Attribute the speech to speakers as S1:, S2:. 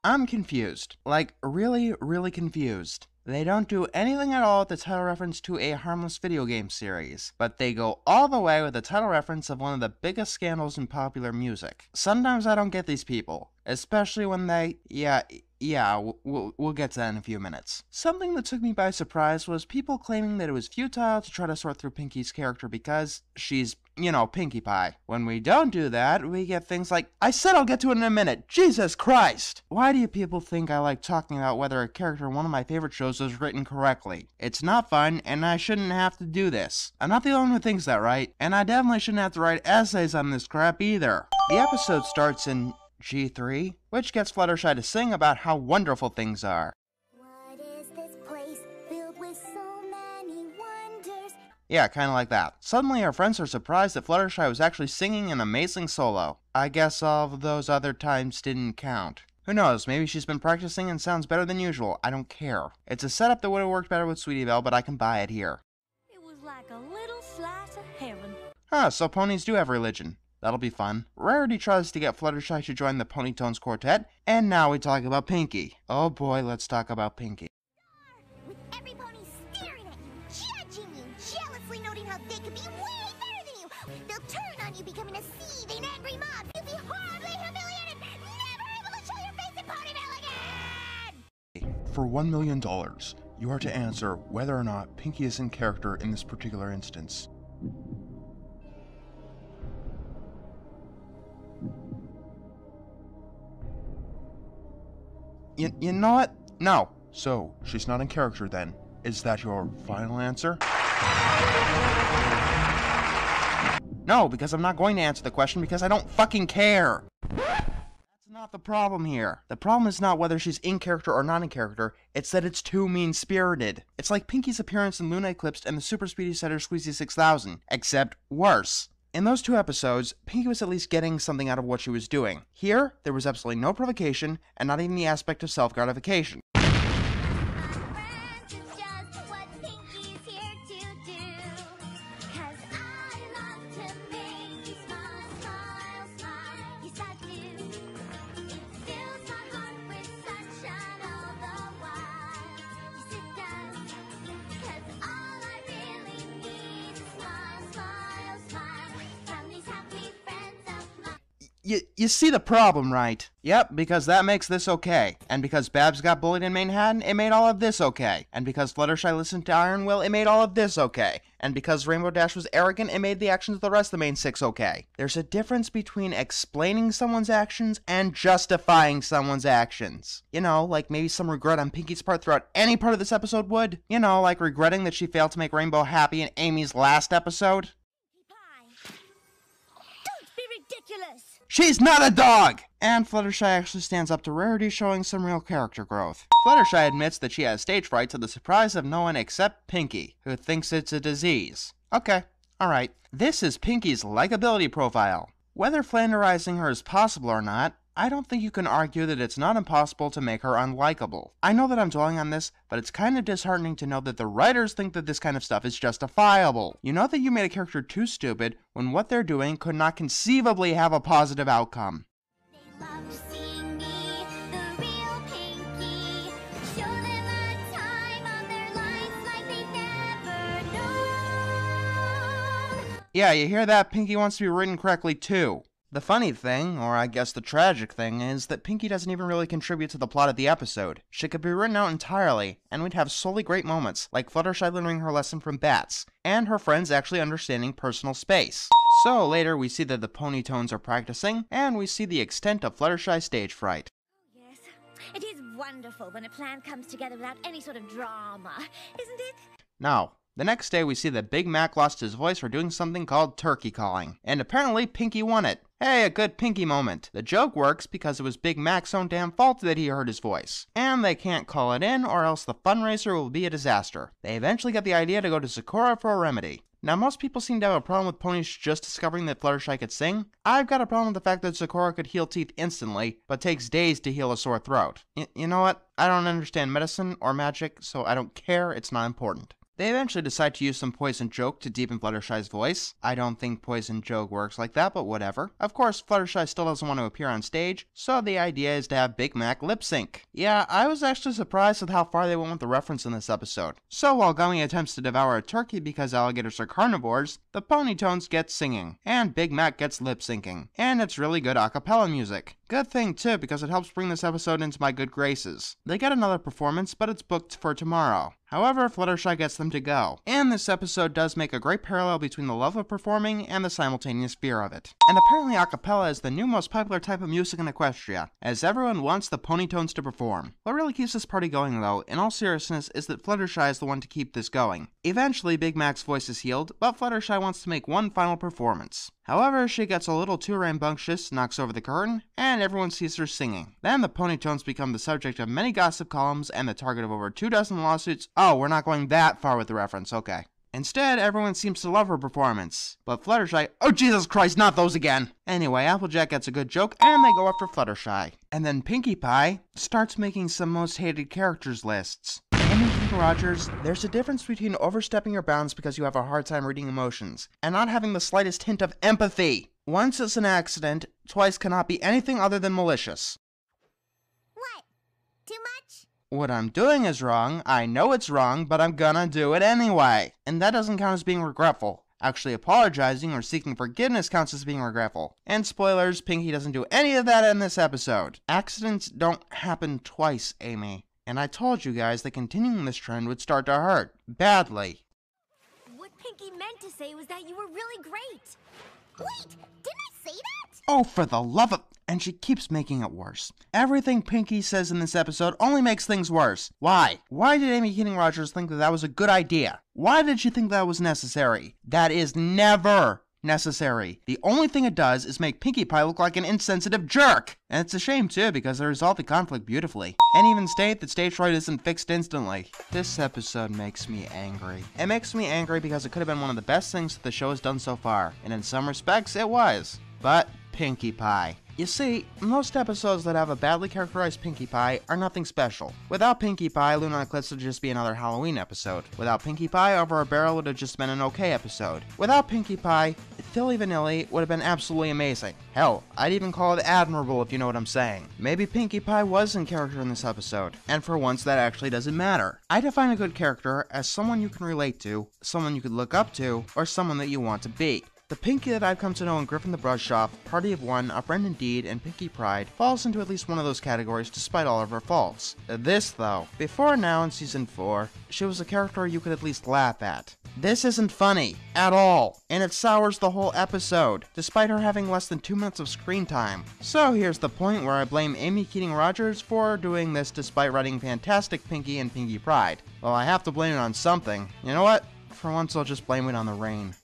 S1: I'm confused. Like, really, really confused. They don't do anything at all with the title reference to a harmless video game series, but they go all the way with the title reference of one of the biggest scandals in popular music. Sometimes I don't get these people, especially when they, we'll get to that in a few minutes. Something that took me by surprise was people claiming that it was futile to try to sort through Pinky's character because she's, Pinkie Pie. When we don't do that, we get things like, I said I'll get to it in a minute, Jesus Christ! Why do you people think I like talking about whether a character in one of my favorite shows was written correctly? It's not fun, and I shouldn't have to do this. I'm not the only one who thinks that, right? And I definitely shouldn't have to write essays on this crap either. The episode starts in G3, which gets Fluttershy to sing about how wonderful things are.
S2: What is this place filled with so many wonders?
S1: Yeah, kinda like that. Suddenly our friends are surprised that Fluttershy was actually singing an amazing solo. I guess all of those other times didn't count. Who knows, maybe she's been practicing and sounds better than usual. I don't care. It's a setup that would have worked better with Sweetie Belle, but I can buy it here.
S2: It was like a little slice of heaven.
S1: Huh, so ponies do have religion. That'll be fun. Rarity tries to get Fluttershy to join the Ponytones Quartet, and now we talk about Pinky. Oh boy, let's talk about Pinky.
S2: With every pony staring at you, judging you, jealously noting how they could be way better than you. They'll turn on you, becoming a seething, angry mob. You'll be horribly humiliated, never able to show your face in Ponyville again!
S3: For $1 million, you are to answer whether or not Pinky is in character in this particular instance.
S1: You know what? No.
S3: So, she's not in character then. Is that your final answer?
S1: No, because I'm not going to answer the question because I don't fucking care. That's not the problem here. The problem is not whether she's in character or not in character, it's that it's too mean-spirited. It's like Pinky's appearance in Luna Eclipsed and the Super Speedy Setter Squeezy 6000, except worse. In those two episodes, Pinky was at least getting something out of what she was doing. Here, there was absolutely no provocation, and not even the aspect of self-gratification. You see the problem, right? Yep, because that makes this okay. And because Babs got bullied in Manhattan, it made all of this okay. And because Fluttershy listened to Iron Will, it made all of this okay. And because Rainbow Dash was arrogant, it made the actions of the rest of the main six okay. There's a difference between explaining someone's actions and justifying someone's actions. You know, like maybe some regret on Pinky's part throughout any part of this episode would. You know, like regretting that she failed to make Rainbow happy in Amy's last episode.
S2: Don't be ridiculous!
S1: She's not a dog! And Fluttershy actually stands up to Rarity, showing some real character growth. Fluttershy admits that she has stage fright to the surprise of no one except Pinky, who thinks it's a disease. Okay, alright. This is Pinky's likability profile. Whether flanderizing her is possible or not, I don't think you can argue that it's not impossible to make her unlikable. I know that I'm dwelling on this, but it's kind of disheartening to know that the writers think that this kind of stuff is justifiable. You know that you made a character too stupid when what they're doing could not conceivably have a positive outcome.
S2: They love seeing me, the real Pinky. Show them a time of their lives like they never known.
S1: Yeah, you hear that? Pinky wants to be written correctly too. The funny thing, or I guess the tragic thing, is that Pinky doesn't even really contribute to the plot of the episode. She could be written out entirely, and we'd have solely great moments, like Fluttershy learning her lesson from bats, and her friends actually understanding personal space. So later we see that the Ponytones are practicing, and we see the extent of Fluttershy's stage fright.
S2: Oh, yes. It is wonderful when a plan comes together without any sort of drama, isn't it?
S1: Now, the next day we see that Big Mac lost his voice for doing something called turkey calling, and apparently Pinky won it. Hey, a good Pinky moment. The joke works because it was Big Mac's own damn fault that he hurt his voice. And they can't call it in or else the fundraiser will be a disaster. They eventually get the idea to go to Sakura for a remedy. Now, most people seem to have a problem with ponies just discovering that Fluttershy could sing. I've got a problem with the fact that Sakura could heal teeth instantly, but takes days to heal a sore throat. You know what? I don't understand medicine or magic, so I don't care, it's not important. They eventually decide to use some poison joke to deepen Fluttershy's voice. I don't think poison joke works like that, but whatever. Of course, Fluttershy still doesn't want to appear on stage, so the idea is to have Big Mac lip sync. Yeah, I was actually surprised with how far they went with the reference in this episode. So while Gummy attempts to devour a turkey because alligators are carnivores, the Ponytones get singing, and Big Mac gets lip syncing. And it's really good a cappella music. Good thing too, because it helps bring this episode into my good graces. They get another performance, but it's booked for tomorrow. However, Fluttershy gets them to go. And this episode does make a great parallel between the love of performing and the simultaneous fear of it. And apparently a cappella is the new most popular type of music in Equestria, as everyone wants the Ponytones to perform. What really keeps this party going though, in all seriousness, is that Fluttershy is the one to keep this going. Eventually, Big Mac's voice is healed, but Fluttershy wants to make one final performance. However, she gets a little too rambunctious, knocks over the curtain, and everyone sees her singing. Then the Ponytones become the subject of many gossip columns and the target of over 24 lawsuits. Oh, we're not going that far with the reference, okay. Instead, everyone seems to love her performance. But Fluttershy, oh Jesus Christ, not those again! Anyway, Applejack gets a good joke, and they go after Fluttershy. And then Pinkie Pie starts making some most hated characters lists. In King Rogers, there's a difference between overstepping your bounds because you have a hard time reading emotions, and not having the slightest hint of empathy. Once it's an accident, twice cannot be anything other than malicious.
S2: What? Too much?
S1: What I'm doing is wrong, I know it's wrong, but I'm gonna do it anyway. And that doesn't count as being regretful. Actually, apologizing or seeking forgiveness counts as being regretful. And spoilers, Pinkie doesn't do any of that in this episode. Accidents don't happen twice, Amy. And I told you guys that continuing this trend would start to hurt. Badly.
S4: What Pinkie meant to say was that you were really great.
S2: Wait, didn't I say that?
S1: Oh, for the love of... And she keeps making it worse. Everything Pinkie says in this episode only makes things worse. Why? Why did Amy Keating Rogers think that was a good idea? Why did she think that was necessary? That is never necessary. The only thing it does is make Pinkie Pie look like an insensitive jerk. And it's a shame too, because they resolve the conflict beautifully. And even state that stage fright isn't fixed instantly. This episode makes me angry. It makes me angry because it could have been one of the best things that the show has done so far. And in some respects, it was. But Pinkie Pie. You see, most episodes that have a badly characterized Pinkie Pie are nothing special. Without Pinkie Pie, Lunar Eclipse would just be another Halloween episode. Without Pinkie Pie, Over a Barrel would have just been an okay episode. Without Pinkie Pie, Filli Vanilli would have been absolutely amazing. Hell, I'd even call it admirable if you know what I'm saying. Maybe Pinkie Pie was in character in this episode, and for once that actually doesn't matter. I define a good character as someone you can relate to, someone you could look up to, or someone that you want to be. The Pinkie that I've come to know in Griffin the Brush Off, Party of One, A Friend Indeed, and Pinkie Pride falls into at least one of those categories despite all of her faults. This, though, before now in Season 4, she was a character you could at least laugh at. This isn't funny, at all, and it sours the whole episode, despite her having less than 2 minutes of screen time. So here's the point where I blame Amy Keating Rogers for doing this despite writing fantastic Pinkie and Pinkie Pride. Well, I have to blame it on something. You know what? For once I'll just blame it on the rain.